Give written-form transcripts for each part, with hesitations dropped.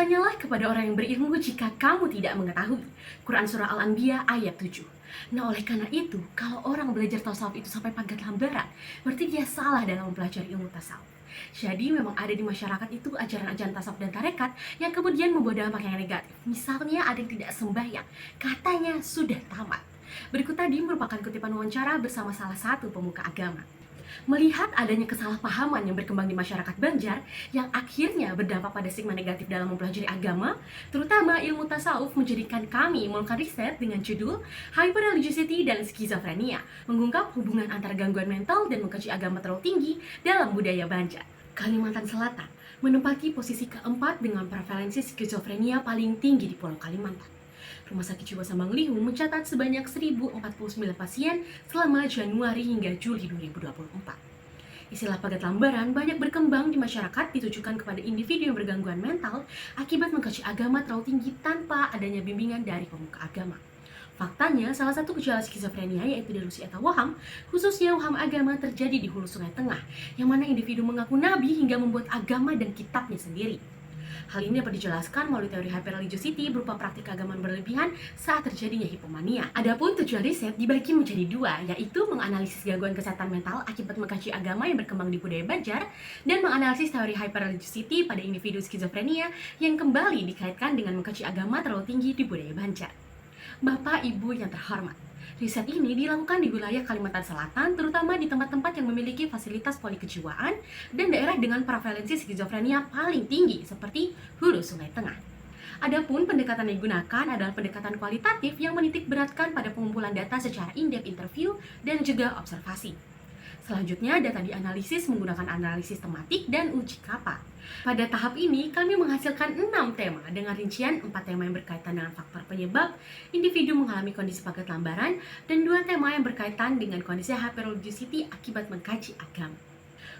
Bertanyalah kepada orang yang berilmu jika kamu tidak mengetahui. Quran Surah Al-Anbiya ayat 7. Nah, oleh karena itu, kalau orang belajar tasawuf itu sampai pagat lambaran, berarti dia salah dalam mempelajari ilmu tasawuf. Jadi memang ada di masyarakat itu ajaran-ajaran tasawuf dan tarekat yang kemudian membawa dampak yang negatif. Misalnya ada yang tidak sembahyang, katanya sudah tamat. Berikut tadi merupakan kutipan wawancara bersama salah satu pemuka agama. Melihat adanya kesalahpahaman yang berkembang di masyarakat Banjar yang akhirnya berdampak pada stigma negatif dalam mempelajari agama, terutama ilmu tasawuf, menjadikan kami melakukan riset dengan judul Hyperreligiosity dan Skizofrenia, mengungkap hubungan antara gangguan mental dan mengkaji agama terlalu tinggi dalam budaya Banjar. Kalimantan Selatan menempati posisi keempat dengan prevalensi skizofrenia paling tinggi di Pulau Kalimantan. Rumah Sakit Jiwa Samangliu mencatat sebanyak 1.049 pasien selama Januari hingga Juli 2024. Istilah pagat lambaran banyak berkembang di masyarakat ditujukan kepada individu yang bergangguan mental akibat mengkaji agama terlalu tinggi tanpa adanya bimbingan dari pemuka agama. Faktanya, salah satu gejala skizofrenia yaitu delusi atau waham, khususnya waham agama, terjadi di hulu Sungai Tengah, yang mana individu mengaku nabi hingga membuat agama dan kitabnya sendiri. Hal ini dapat dijelaskan melalui teori hyperreligiosity berupa praktik agama berlebihan saat terjadinya hipomania. Adapun tujuan riset dibagi menjadi dua, yaitu menganalisis gangguan kesehatan mental akibat mengkaji agama yang berkembang di budaya Banjar dan menganalisis teori hyperreligiosity pada individu skizofrenia yang kembali dikaitkan dengan mengkaji agama terlalu tinggi di budaya Banjar. Bapak, Ibu yang terhormat, riset ini dilakukan di wilayah Kalimantan Selatan, terutama di tempat-tempat yang memiliki fasilitas polikejiwaan dan daerah dengan prevalensi skizofrenia paling tinggi, seperti hulu Sungai Tengah. Adapun pendekatan yang digunakan adalah pendekatan kualitatif yang menitik beratkan pada pengumpulan data secara in-depth interview dan juga observasi. Selanjutnya, data dianalisis menggunakan analisis tematik dan uji kapa. Pada tahap ini, kami menghasilkan 6 tema dengan rincian 4 tema yang berkaitan dengan faktor penyebab individu mengalami kondisi pagat lambaran dan 2 tema yang berkaitan dengan kondisi hyperreligiosity akibat mengkaji agama.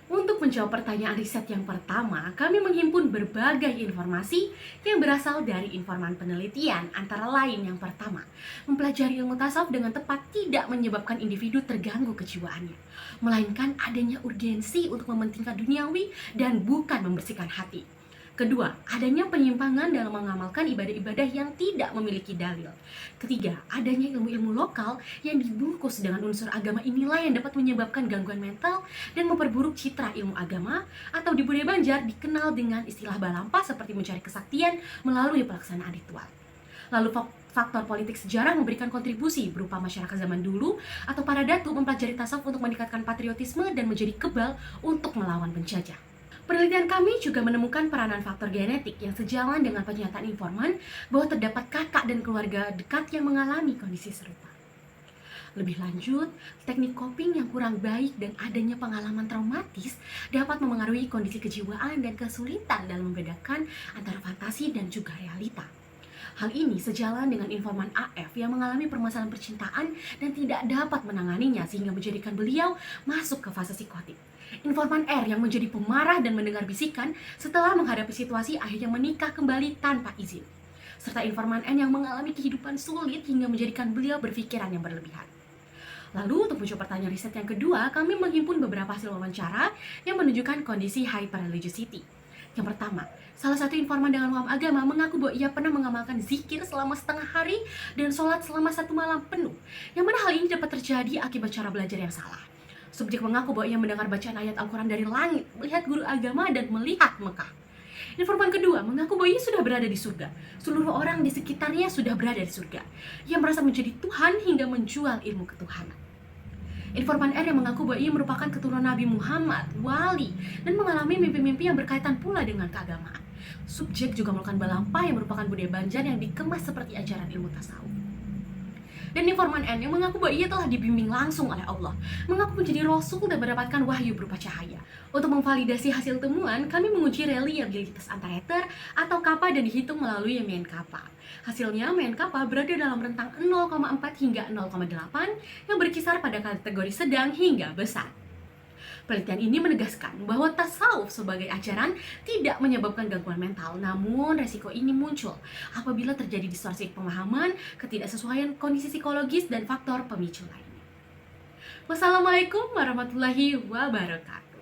Untuk menjawab pertanyaan riset yang pertama, kami menghimpun berbagai informasi yang berasal dari informan penelitian, antara lain yang pertama, mempelajari ilmu tasawuf dengan tepat tidak menyebabkan individu terganggu kejiwaannya, melainkan adanya urgensi untuk mementingkan duniawi dan bukan membersihkan hati. Kedua, adanya penyimpangan dalam mengamalkan ibadah-ibadah yang tidak memiliki dalil. Ketiga, adanya ilmu-ilmu lokal yang dibungkus dengan unsur agama inilah yang dapat menyebabkan gangguan mental dan memperburuk citra ilmu agama, atau di budaya Banjar dikenal dengan istilah balampa seperti mencari kesaktian melalui pelaksanaan ritual. Lalu faktor politik sejarah memberikan kontribusi berupa masyarakat zaman dulu atau para datu mempelajari tasawuf untuk meningkatkan patriotisme dan menjadi kebal untuk melawan penjajah. Penelitian kami juga menemukan peranan faktor genetik yang sejalan dengan pernyataan informan bahwa terdapat kakak dan keluarga dekat yang mengalami kondisi serupa. Lebih lanjut, teknik coping yang kurang baik dan adanya pengalaman traumatis dapat memengaruhi kondisi kejiwaan dan kesulitan dalam membedakan antara fantasi dan juga realita. Hal ini sejalan dengan informan AF yang mengalami permasalahan percintaan dan tidak dapat menanganinya sehingga menjadikan beliau masuk ke fase psikotik. Informan R yang menjadi pemarah dan mendengar bisikan setelah menghadapi situasi akhirnya menikah kembali tanpa izin. Serta informan N yang mengalami kehidupan sulit hingga menjadikan beliau berpikiran yang berlebihan. Lalu untuk menjawab pertanyaan riset yang kedua, kami menghimpun beberapa hasil wawancara yang menunjukkan kondisi hyperreligiosity. Yang pertama, salah satu informan dengan waham agama mengaku bahwa ia pernah mengamalkan zikir selama setengah hari dan sholat selama 1 malam penuh, yang mana hal ini dapat terjadi akibat cara belajar yang salah. Subjek mengaku bahwa ia mendengar bacaan ayat Al-Quran dari langit, melihat guru agama, dan melihat Mekah. Informan kedua mengaku bahwa ia sudah berada di surga. Seluruh orang di sekitarnya sudah berada di surga. Ia merasa menjadi Tuhan hingga menjual ilmu ketuhanan. Informan R yang mengaku bahwa ia merupakan keturunan Nabi Muhammad, wali, dan mengalami mimpi-mimpi yang berkaitan pula dengan keagamaan. Subjek juga melakukan balampa yang merupakan budaya Banjar yang dikemas seperti ajaran ilmu tasawuf. Dan informan N yang mengaku bahwa ia telah dibimbing langsung oleh Allah, mengaku menjadi rasul dan mendapatkan wahyu berupa cahaya. Untuk memvalidasi hasil temuan, kami menguji reliabilitas antareter atau kappa dan dihitung melalui main kappa. Hasilnya, main kappa berada dalam rentang 0,4 hingga 0,8 yang berkisar pada kategori sedang hingga besar. Penelitian ini menegaskan bahwa tasawuf sebagai ajaran tidak menyebabkan gangguan mental, namun resiko ini muncul apabila terjadi distorsi pemahaman, ketidaksesuaian kondisi psikologis, dan faktor pemicu lainnya. Wassalamualaikum warahmatullahi wabarakatuh.